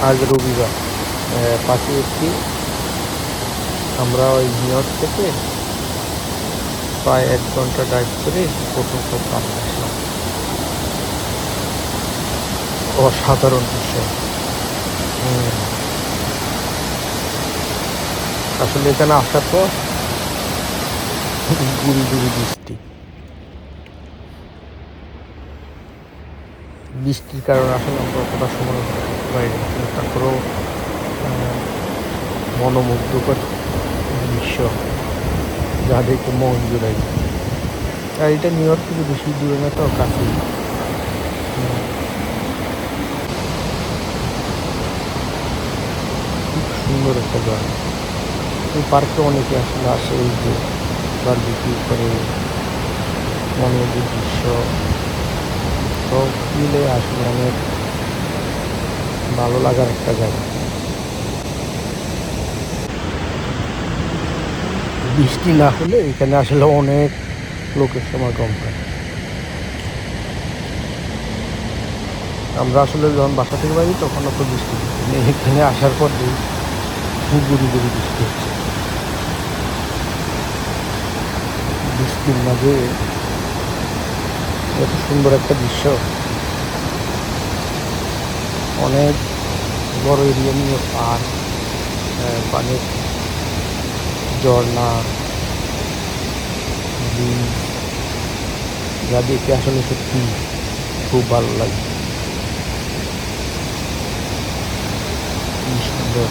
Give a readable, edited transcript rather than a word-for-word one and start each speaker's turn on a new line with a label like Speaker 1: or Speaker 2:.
Speaker 1: আজ রবিবার পাঁচই এপ্রিল আমরা ওই নিউ ইয়র্ক থেকে প্রায় 1 ঘন্টা ড্রাইভ করে প্রথম প্রথম আসলাম। অসাধারণ বিষয়। আসলে এখানে আসার পর গুড়ি গুড়ি বৃষ্টির কারণে আসলে আমরা অতটা সময় করতে পারিনি, কিন্তু তারপরেও মনোমুগ্ধকর দৃশ্য যা দেখে মন জুড়াই। আর এটা নিউ ইয়র্ক থেকে বেশি দূরে না, তো কাছেই। খুব সুন্দর একটা জায়গা। এই পার্কে অনেকে আসলে আসে, এই যে বারবিকিউ করে, মনোমুগ্ধ দৃশ্য সব মিলে আসলে অনেক ভালো লাগার একটা জায়গা। বৃষ্টি না হলে এখানে আসলে অনেক লোকের সমাগম হয়। আমরা আসলে যখন বাসা থেকে বাড়ি তখন অত বৃষ্টি নেই, এখানে আসার পর গুড়ি গুড়ি বৃষ্টি হচ্ছে। বৃষ্টির মাঝে এত সুন্দর একটা দৃশ্য, অনেক বড় এরিয়া নিয়ে পার্ক, পানির ঝর্ণা, ব্রিজ, যা দেখে আসলে সত্যি খুব ভালো লাগে। কি সুন্দর।